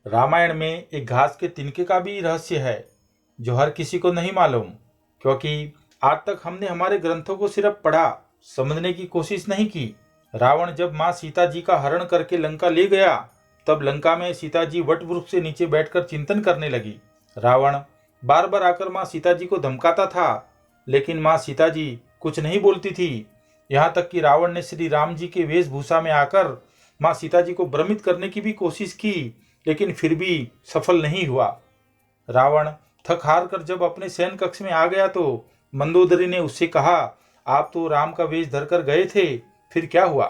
रामायण में एक घास के तिनके का भी रहस्य है जो हर किसी को नहीं मालूम, क्योंकि आज तक हमने हमारे ग्रंथों को सिर्फ पढ़ा, समझने की कोशिश नहीं की। रावण जब माँ सीता जी का हरण करके लंका ले गया, तब लंका में सीता जी वट वृक्ष से नीचे बैठकर चिंतन करने लगी। रावण बार बार आकर माँ सीता जी को धमकाता था, लेकिन माँ सीता जी कुछ नहीं बोलती थी। यहाँ तक कि रावण ने श्री राम जी के वेशभूषा में आकर माँ सीता जी को भ्रमित करने की भी कोशिश की, लेकिन फिर भी सफल नहीं हुआ। रावण थक हार कर जब अपने शयन कक्ष में आ गया तो मंदोदरी ने उससे कहा, आप तो राम का वेश धरकर गए थे, फिर क्या हुआ?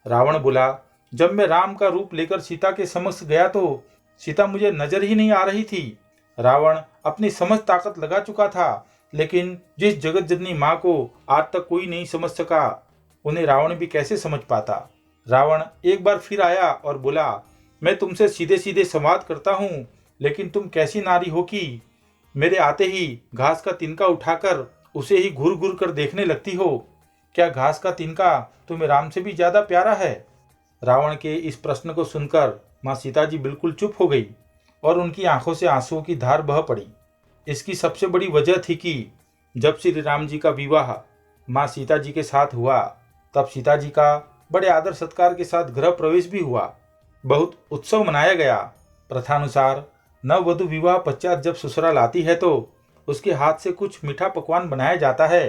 रावण बोला, जब मैं राम का रूप लेकर सीता के समक्ष गया तो सीता मुझे नजर ही नहीं आ रही थी। रावण अपनी समझ ताकत लगा चुका था, लेकिन जिस जगत जननी माँ को आज तक कोई नहीं समझ सका, उन्हें रावण भी कैसे समझ पाता। रावण एक बार फिर आया और बोला, मैं तुमसे सीधे सीधे संवाद करता हूँ, लेकिन तुम कैसी नारी हो कि मेरे आते ही घास का तिनका उठाकर उसे ही घूर घूर कर देखने लगती हो। क्या घास का तिनका तुम्हें राम से भी ज्यादा प्यारा है? रावण के इस प्रश्न को सुनकर माँ सीता जी बिल्कुल चुप हो गई और उनकी आंखों से आंसुओं की धार बह पड़ी। इसकी सबसे बड़ी वजह थी कि जब श्री राम जी का विवाह माँ सीता जी के साथ हुआ, तब सीता जी का बड़े आदर सत्कार के साथ गृह प्रवेश भी हुआ। बहुत उत्सव मनाया गया। प्रथानुसार नववधु विवाह पश्चात जब ससुराल आती है तो उसके हाथ से कुछ मीठा पकवान बनाया जाता है,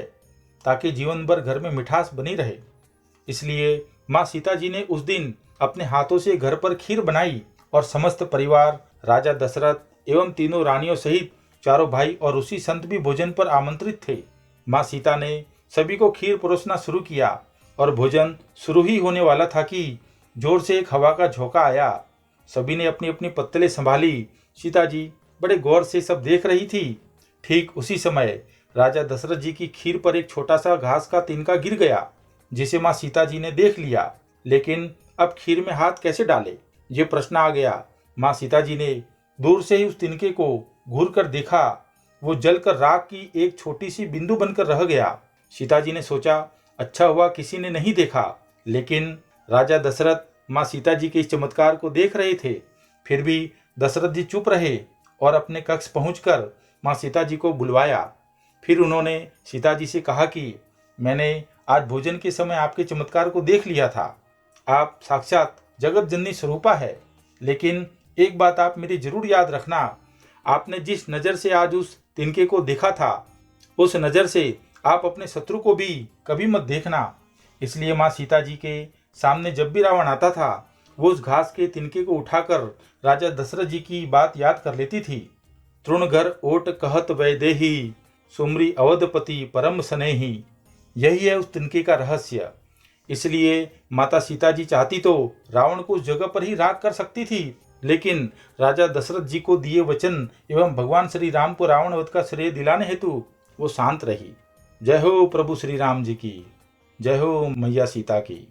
ताकि जीवन भर घर में मिठास बनी रहे। इसलिए माँ सीता जी ने उस दिन अपने हाथों से घर पर खीर बनाई और समस्त परिवार, राजा दशरथ एवं तीनों रानियों सहित चारों भाई और ऋषि संत भी भोजन पर आमंत्रित थे। माँ सीता ने सभी को खीर परोसना शुरू किया और भोजन शुरू ही होने वाला था कि जोर से एक हवा का झोंका आया। सभी ने अपनी अपनी पत्तलें संभाली। सीता जी बड़े गौर से सब देख रही थी। ठीक उसी समय राजा दशरथ जी की खीर पर एक छोटा सा घास का तिनका गिर गया, जिसे माँ सीता जी ने देख लिया, लेकिन अब खीर में हाथ कैसे डाले, ये प्रश्न आ गया। माँ सीता जी ने दूर से ही उस तिनके को घूर कर देखा। वो जलकर राख की एक छोटी सी बिंदु बनकर रह गया। सीता जी ने सोचा, अच्छा हुआ किसी ने नहीं देखा, लेकिन राजा दशरथ माँ सीता जी के इस चमत्कार को देख रहे थे। फिर भी दशरथ जी चुप रहे और अपने कक्ष पहुंचकर माँ सीता जी को बुलवाया। फिर उन्होंने सीता जी से कहा कि मैंने आज भोजन के समय आपके चमत्कार को देख लिया था। आप साक्षात जगत जननी स्वरूपा है, लेकिन एक बात आप मेरी जरूर याद रखना, आपने जिस नज़र से आज उस तिनके को देखा था, उस नज़र से आप अपने शत्रु को भी कभी मत देखना। इसलिए माँ सीता जी के सामने जब भी रावण आता था, वो उस घास के तिनके को उठाकर राजा दशरथ जी की बात याद कर लेती थी। तृणघर ओट कहत वैदेही, सुमरी अवधपति परम स्नेही। यही है उस तिनके का रहस्य। इसलिए माता सीता जी चाहती तो रावण को उस जगह पर ही राख कर सकती थी, लेकिन राजा दशरथ जी को दिए वचन एवं भगवान श्री राम को रावण वध का श्रेय दिलाने हेतु वो शांत रही। जय हो प्रभु श्री राम जी की, जय हो मैया सीता की।